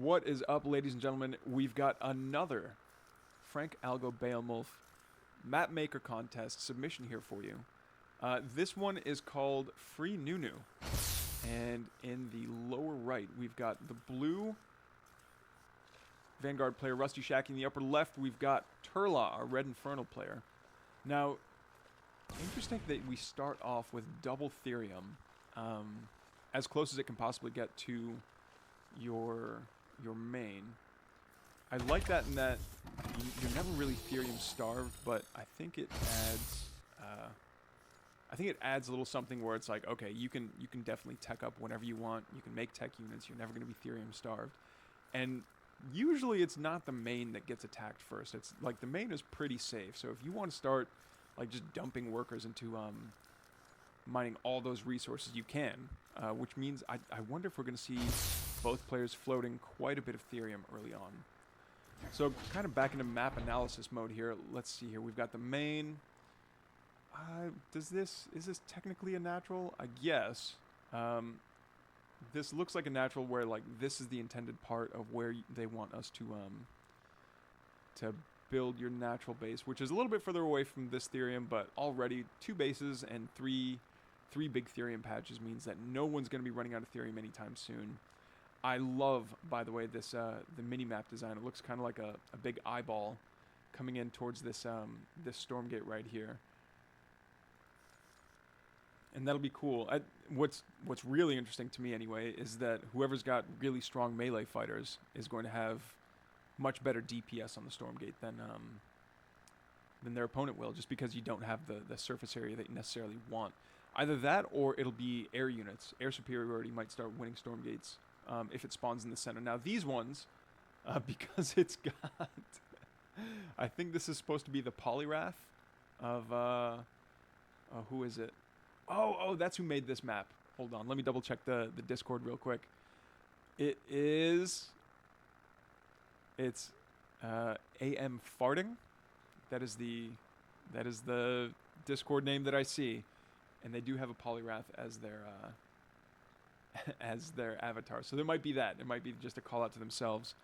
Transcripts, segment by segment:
What is up, ladies and gentlemen? We've got another Frank Algo Beowulf map maker contest submission here for you. This one is called FreeGnuGnu, and in the lower right we've got the blue Vanguard player Rusty Shack. In the upper left we've got Turla, our red Infernal player. Now, interesting that we start off with double Therium, as close as it can possibly get to your main. I like that in that you're never really Therium starved, but I think it adds a little something where it's like, okay, you can definitely tech up whenever you want. You can make tech units. You're never going to be Therium starved. And usually it's not the main that gets attacked first. It's like the main is pretty safe. So if you want to start like just dumping workers into mining all those resources, you can. Which means I wonder if we're going to see both players floating quite a bit of Therium early on. So kind of back into map analysis mode here. Let's see here. We've got the main. Is this technically a natural? I guess. This looks like a natural where like this is the intended part of where they want us to build your natural base, which is a little bit further away from this Therium, but already 2 bases and three big Therium patches means that no one's going to be running out of Therium anytime soon. I love, by the way, this the mini-map design. It looks kind of like a big eyeball coming in towards this this Stormgate right here. And that'll be cool. What's really interesting to me anyway is that whoever's got really strong melee fighters is going to have much better DPS on the Stormgate than their opponent will, just because you don't have the surface area that you necessarily want. Either that or it'll be air units. Air superiority might start winning Stormgates if it spawns in the center. Now these ones, because it's got... I think this is supposed to be the Polyrath of... who is it? Oh, that's who made this map. Hold on, let me double check the Discord real quick. It's AM Farting. That is the Discord name that I see, and they do have a Polyrath as their as their avatar. So there might be that. It might be just a call out to themselves.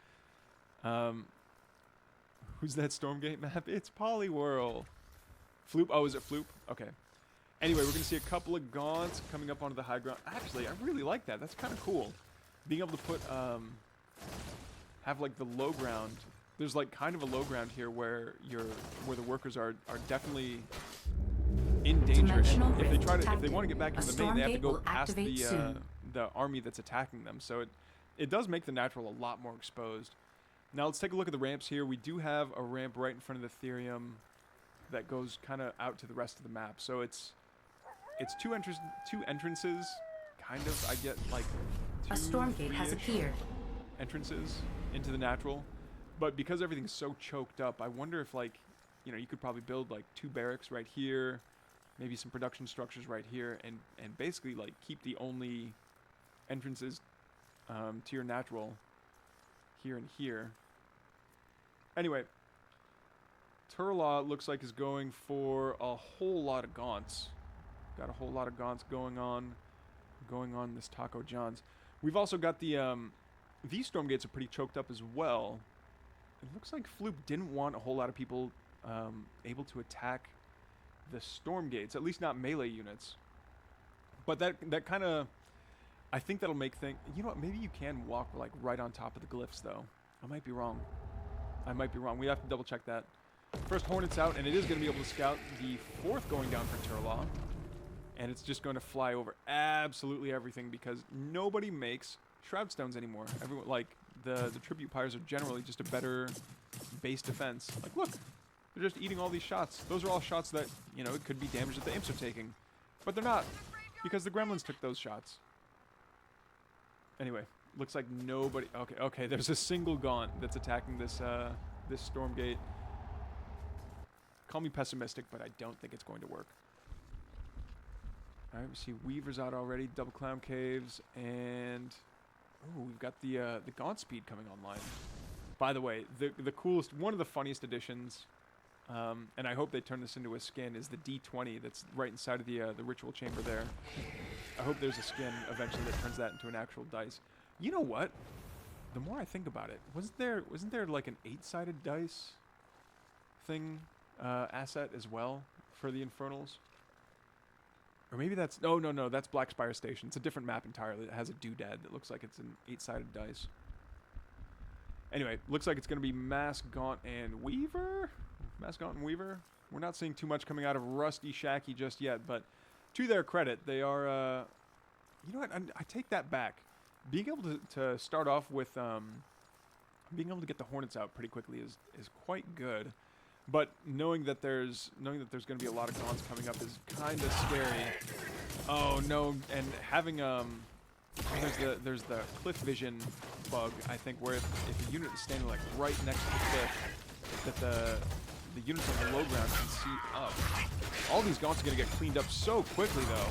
Who's that Stormgate map? It's Poliwhirl. Floop. Oh, is it Floop? Okay. Anyway, we're going to see a couple of gaunts coming up onto the high ground. Actually, I really like that. That's kind of cool. Being able to put, have like the low ground. There's like kind of a low ground here where the workers are definitely in danger. And if they want to get back into the main, they have to go past the army that's attacking them. So it does make the natural a lot more exposed. Now let's take a look at the ramps here. We do have a ramp right in front of the Therium that goes kind of out to the rest of the map. So it's two entrances, kind of. I get like a Stormgate has appeared. Entrances into the natural, but because everything's so choked up, I wonder if like, you could probably build like 2 barracks right here, maybe some production structures right here, and basically like keep the only entrances to your natural here and here. Anyway, Turla looks like is going for a whole lot of gaunts. Got a whole lot of gaunts going on this Taco John's. We've also got these Stormgates are pretty choked up as well. It looks like Floop didn't want a whole lot of people able to attack the Stormgates, at least not melee units. But that kind of, I think that'll make things. You know what? Maybe you can walk like right on top of the glyphs though. I might be wrong. We have to double check that. First Hornet's out, and it is going to be able to scout the 4th going down for Turla. And it's just going to fly over absolutely everything because nobody makes Shroud Stones anymore. Everyone, like, the Tribute Pyres are generally just a better base defense. Like, look, they're just eating all these shots. Those are all shots that, it could be damage that the Imps are taking. But they're not, because the Gremlins took those shots. Anyway, looks like nobody... Okay, there's a single Gaunt that's attacking this Stormgate. Call me pessimistic, but I don't think it's going to work. Alright, we see Weaver's out already, Double Clown Caves, and... Oh, we've got the Gaunt Speed coming online. By the way, the coolest, one of the funniest additions, and I hope they turn this into a skin, is the D20 that's right inside of the Ritual Chamber there. I hope there's a skin eventually that turns that into an actual dice. You know what? the more I think about it, wasn't there like an 8-sided dice thing asset as well for the Infernals? Or maybe that's no, that's Black Spire Station. It's a different map entirely. It has a doodad that looks like it's an 8-sided dice. Anyway, looks like it's going to be Mask, Gaunt, and Weaver. Mask, Gaunt, and Weaver. We're not seeing too much coming out of Rusty Shacky just yet, but to their credit, they are. You know what? I take that back. Being able to start off with being able to get the Hornets out pretty quickly is quite good. But knowing that there's going to be a lot of Gaunts coming up is kind of scary. Oh no! And having there's the cliff vision bug, I think, where if a unit is standing like right next to the cliff, that the units on the low ground can see up. All these Gaunts are going to get cleaned up so quickly though.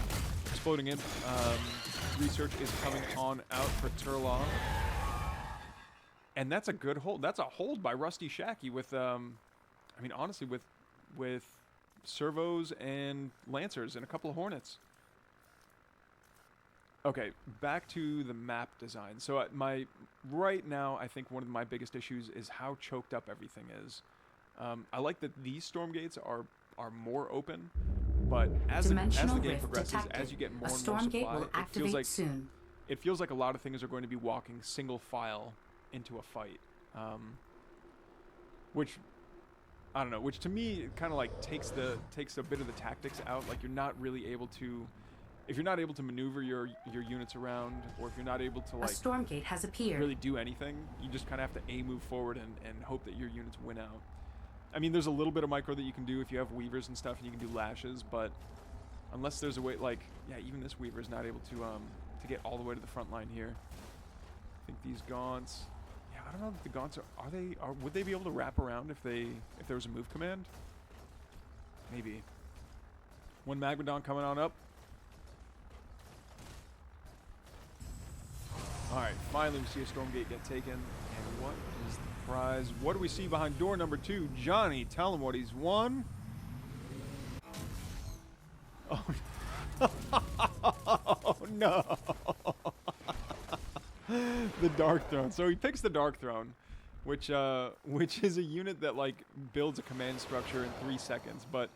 Exploding Imp research is coming on out for Turlaw. And that's a good hold. That's a hold by Rusty Shacky with I mean, honestly, with servos and lancers and a couple of Hornets. Okay, back to the map design. So right now, I think one of my biggest issues is how choked up everything is. I like that these Stormgates are more open, but as the game progresses, detected. as you get more and more Stormgate supply, will activate soon. It feels like a lot of things are going to be walking single file into a fight, which I don't know. Which to me kind of like takes a bit of the tactics out. Like you're not really able to, if you're not able to maneuver your units around, or if you're not able to like a Stormgate has appeared. Really do anything, you just kind of have to move forward and hope that your units win out. I mean, there's a little bit of micro that you can do if you have weavers and stuff, and you can do lashes, but unless there's a way, like, yeah, even this weaver is not able to get all the way to the front line here. I think these Gaunts, yeah, I don't know if the Gaunts would they be able to wrap around if there was a move command? Maybe. One Magmadon coming on up. Alright, finally we see a Stormgate get taken. And what is the prize? What do we see behind door number 2? Johnny, tell him what he's won. Oh, oh no. The Dark Throne. So he picks the Dark Throne, which is a unit that like builds a command structure in 3 seconds, but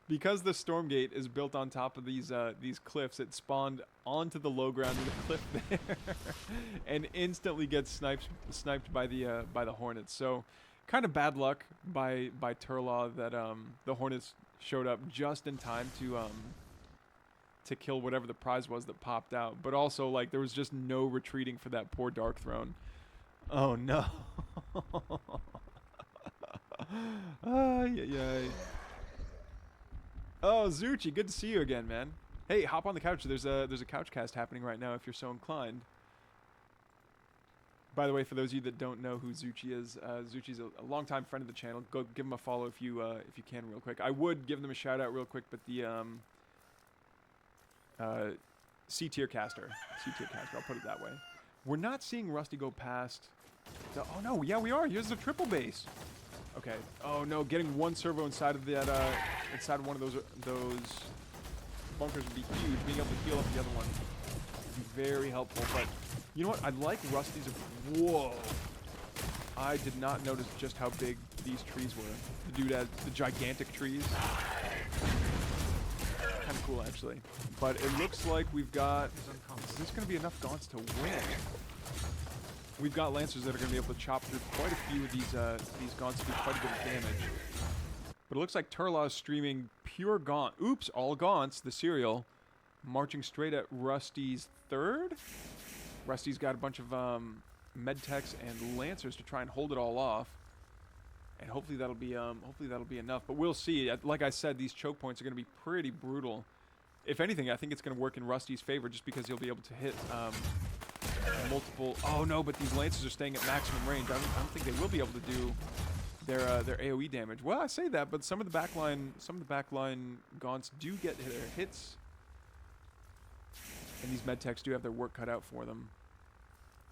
because the Stormgate is built on top of these cliffs, it spawned onto the low ground of the cliff there, and instantly gets sniped by the Hornets. So, kind of bad luck by Turlaw that the Hornets showed up just in time to kill whatever the prize was that popped out. But also, like, there was just no retreating for that poor Dark Throne. Oh no! Yeah. Oh, Zuchi, good to see you again, man. Hey, hop on the couch. There's a couch cast happening right now if you're so inclined. By the way, for those of you that don't know who Zuchi is, Zuchi's a longtime friend of the channel. Go give him a follow if you can real quick. I would give them a shout out real quick, but the C-tier caster, I'll put it that way. We're not seeing Rusty go past. Oh no, yeah we are. Here's the triple base. Okay. Oh no, getting one servo inside of that inside of one of those bunkers would be huge. Being able to heal up the other one would be very helpful. But you know what? I like Rusty's. Whoa! I did not notice just how big these trees were. The dude had the gigantic trees. Kind of cool actually. But it looks like we've got. Is this going to be enough Gaunts to win? We've got Lancers that are going to be able to chop through quite a few of these Gaunts to do quite a bit of damage. But it looks like Turlaw is streaming pure Gaunt. Oops, all Gaunts, the serial, marching straight at Rusty's third. Rusty's got a bunch of Medtechs and Lancers to try and hold it all off. And hopefully that'll be enough. But we'll see. Like I said, these choke points are going to be pretty brutal. If anything, I think it's going to work in Rusty's favor just because he'll be able to hit multiple. Oh no, but these Lancers are staying at maximum range. I don't think they will be able to do their AoE damage. Well, I say that, but some of the backline Gaunts do get their hits, and these Medtechs do have their work cut out for them.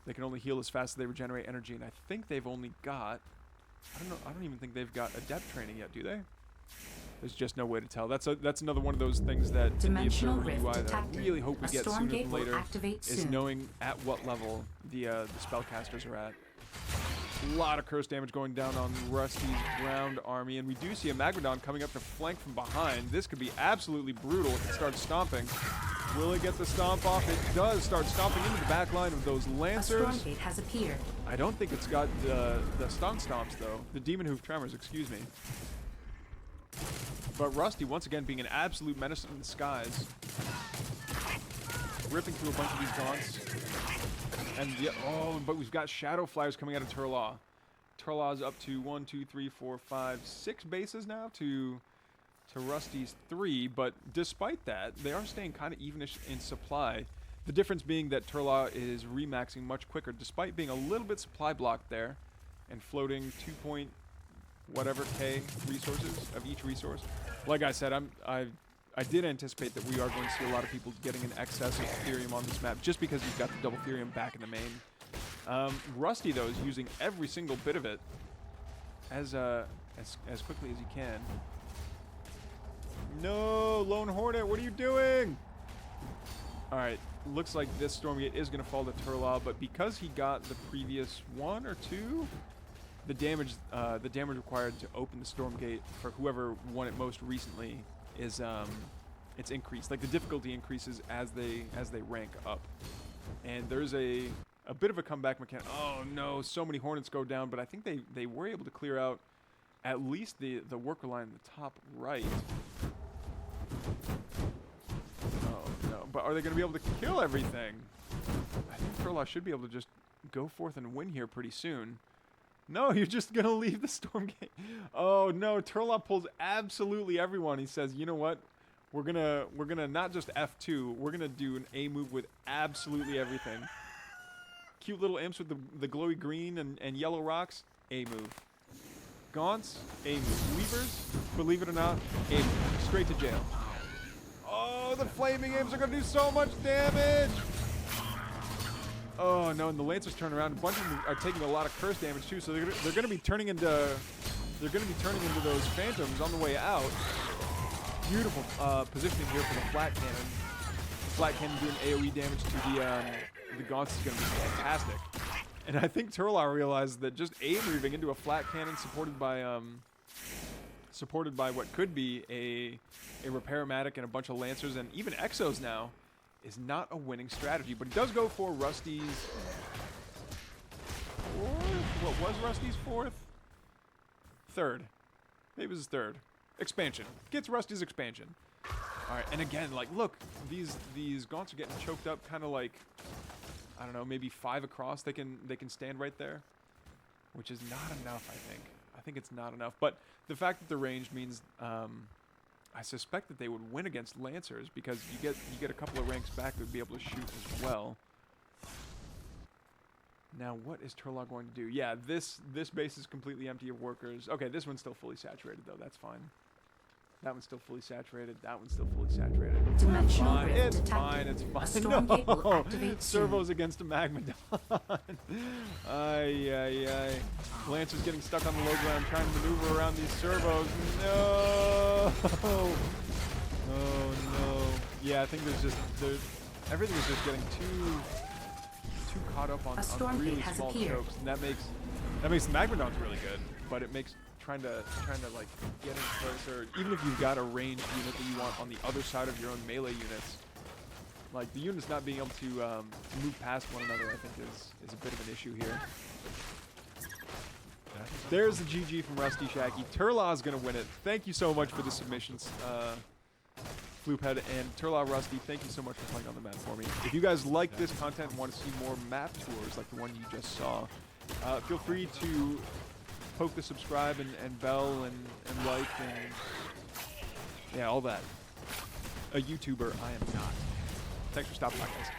They can only heal as fast as they regenerate energy, and I think they've only got. I don't even think they've got adept training yet, do they? There's just no way to tell. That's another one of those things that in the Dimensional observer rift UI that I detected. really hope we A get sooner Stormgate than will later activate is soon. knowing at what level the spellcasters are at. A lot of curse damage going down on Rusty's ground army, and we do see a Magmadon coming up to flank from behind. This could be absolutely brutal if it starts stomping. Will it get the stomp off? It does start stomping into the back line of those A Lancers. Stormgate has appeared. I don't think it's got the stun stomps, though. The Demon Hoof Tremors, excuse me. But Rusty, once again, being an absolute menace in the skies. Ripping through a bunch of these gaunts. And, yeah, oh, but we've got Shadow Flyers coming out of Turlaw. Turlaw's up to 1, 2, 3, 4, 5, 6 bases now to Rusty's 3. But despite that, they are staying kind of evenish in supply. The difference being that Turlaw is remaxing much quicker, despite being a little bit supply blocked there and floating 2 point whatever K resources of each resource. Like I said, I did anticipate that we are going to see a lot of people getting an excess of Ethereum on this map just because you've got the double Ethereum back in the main. Rusty, though, is using every single bit of it as quickly as he can. No, Lone Hornet, what are you doing? All right, looks like this Stormgate is going to fall to Turlaw, but because he got the previous 1 or 2, the damage required to open the Stormgate for whoever won it most recently is it's increased. Like the difficulty increases as they rank up, and there's a bit of a comeback mechanic. Oh no, so many Hornets go down, but I think they were able to clear out at least the worker line in the top right. Oh no, but are they going to be able to kill everything? I think Turlaw should be able to just go forth and win here pretty soon. No, you're just going to leave the Stormgate. Oh no, Turlaw pulls absolutely everyone. He says, you know what? We're gonna not just F2, we're gonna do an A move with absolutely everything. Cute little imps with the glowy green and yellow rocks, A move. Gaunts, A move. Weavers, believe it or not, A move. Straight to jail. Oh, the flaming imps are gonna do so much damage! Oh no, and the Lancers turn around. A bunch of them are taking a lot of curse damage too, so they're gonna be turning into those phantoms on the way out. Beautiful positioning here for the flat cannon. The flat cannon doing AoE damage to the gaunts is gonna be fantastic. And I think Turlaw realized that just A moving into a flat cannon supported by what could be a Repair-O-Matic and a bunch of Lancers and even Exos now is not a winning strategy, but he does go for Rusty's 4th? What was Rusty's 4th? 3rd. Maybe it was his 3rd. Expansion. Gets Rusty's expansion. Alright, and again, like, look, these gaunts are getting choked up kind of like, I don't know, maybe 5 across. They can stand right there, which is not enough, I think. I think it's not enough, but the fact that they're ranged means I suspect that they would win against Lancers because you get a couple of ranks back that would be able to shoot as well. Now, what is Turlaw going to do? Yeah, this base is completely empty of workers. Okay, this one's still fully saturated, though. That's fine. That one's still fully saturated. That one's still fully saturated. Dimensional rift It's detected. fine. It's fine. A Stormgate will No! activate soon. Servos against a Magmadon. Ay, ay, ay. Lancer's getting stuck on the low ground trying to maneuver around these servos. No! Oh, no. Yeah, I think everything is just getting too caught up on really small chokes. And that makes the Magmadons really good, but it makes trying to like get in closer, even if you've got a ranged unit that you want on the other side of your own melee units, like the units not being able to move past one another, I think is a bit of an issue here. There's the GG from Rusty Shacky. Turlaw's gonna win it. Thank you so much for the submissions, Floophead and Turlaw Rusty. Thank you so much for playing on the map for me. If you guys like this content and want to see more map tours like the one you just saw, feel free to poke the subscribe and bell and like and yeah, all that. A YouTuber, I am not. Thanks for stopping by, guys.